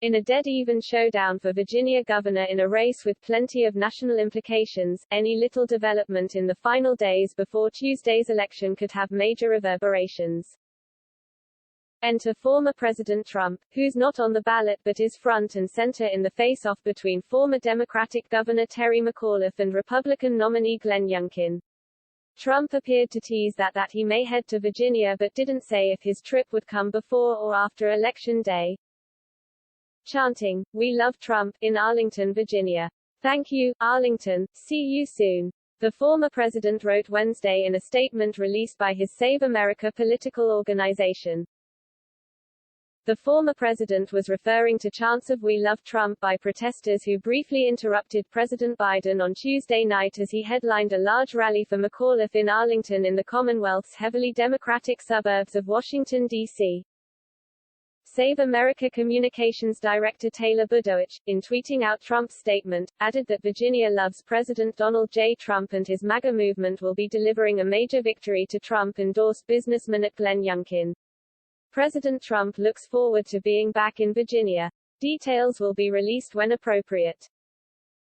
In a dead-even showdown for Virginia governor in a race with plenty of national implications, any little development in the final days before Tuesday's election could have major reverberations. Enter former President Trump, who's not on the ballot but is front and center in the face-off between former Democratic Governor Terry McAuliffe and Republican nominee Glenn Youngkin. Trump appeared to tease that he may head to Virginia but didn't say if his trip would come before or after Election Day. Chanting, "We love Trump," in Arlington, Virginia. "Thank you, Arlington, see you soon," the former president wrote Wednesday in a statement released by his Save America political organization. The former president was referring to chants of "We love Trump" by protesters who briefly interrupted President Biden on Tuesday night as he headlined a large rally for McAuliffe in Arlington in the Commonwealth's heavily Democratic suburbs of Washington, D.C. Save America Communications Director Taylor Budowich, in tweeting out Trump's statement, added that Virginia loves President Donald J. Trump and his MAGA movement will be delivering a major victory to Trump-endorsed businessman Glenn Youngkin. President Trump looks forward to being back in Virginia. Details will be released when appropriate.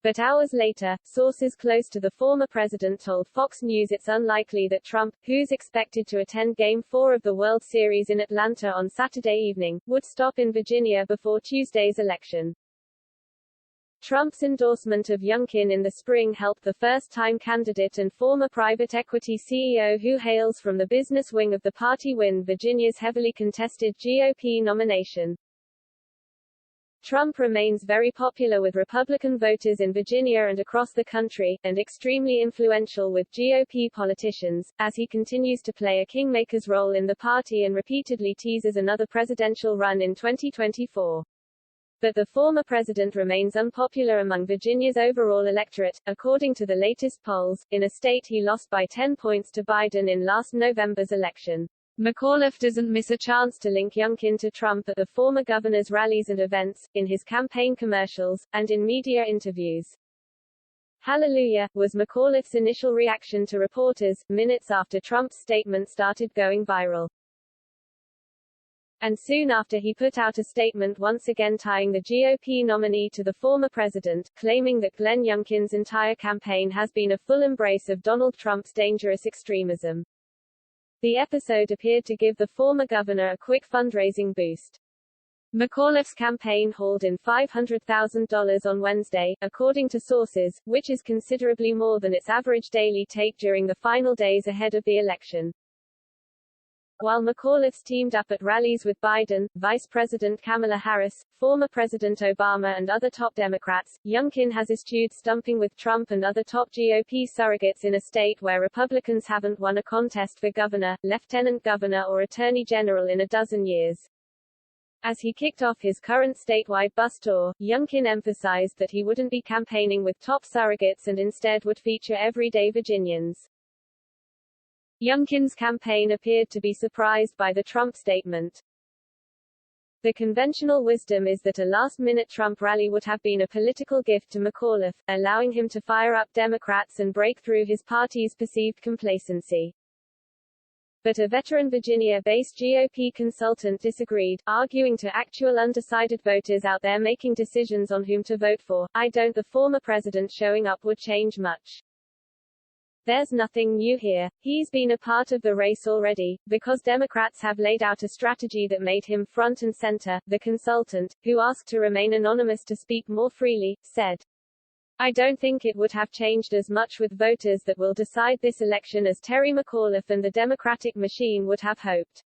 But hours later, sources close to the former president told Fox News it's unlikely that Trump, who's expected to attend Game 4 of the World Series in Atlanta on Saturday evening, would stop in Virginia before Tuesday's election. Trump's endorsement of Youngkin in the spring helped the first-time candidate and former private equity CEO who hails from the business wing of the party win Virginia's heavily contested GOP nomination. Trump remains very popular with Republican voters in Virginia and across the country, and extremely influential with GOP politicians, as he continues to play a kingmaker's role in the party and repeatedly teases another presidential run in 2024. But the former president remains unpopular among Virginia's overall electorate, according to the latest polls, in a state he lost by 10 points to Biden in last November's election. McAuliffe doesn't miss a chance to link Youngkin to Trump at the former governor's rallies and events, in his campaign commercials, and in media interviews. "Hallelujah," was McAuliffe's initial reaction to reporters, minutes after Trump's statement started going viral. And soon after he put out a statement once again tying the GOP nominee to the former president, claiming that Glenn Youngkin's entire campaign has been a full embrace of Donald Trump's dangerous extremism. The episode appeared to give the former governor a quick fundraising boost. McAuliffe's campaign hauled in $500,000 on Wednesday, according to sources, which is considerably more than its average daily take during the final days ahead of the election. While McAuliffe's teamed up at rallies with Biden, Vice President Kamala Harris, former President Obama and other top Democrats, Youngkin has eschewed stumping with Trump and other top GOP surrogates in a state where Republicans haven't won a contest for governor, lieutenant governor or attorney general in a dozen years. As he kicked off his current statewide bus tour, Youngkin emphasized that he wouldn't be campaigning with top surrogates and instead would feature everyday Virginians. Youngkin's campaign appeared to be surprised by the Trump statement. The conventional wisdom is that a last-minute Trump rally would have been a political gift to McAuliffe, allowing him to fire up Democrats and break through his party's perceived complacency. But a veteran Virginia-based GOP consultant disagreed, arguing to actual undecided voters out there making decisions on whom to vote for, "I don't the former president showing up would change much. There's nothing new here. He's been a part of the race already, because Democrats have laid out a strategy that made him front and center," the consultant, who asked to remain anonymous to speak more freely, said. "I don't think it would have changed as much with voters that will decide this election as Terry McAuliffe and the Democratic machine would have hoped.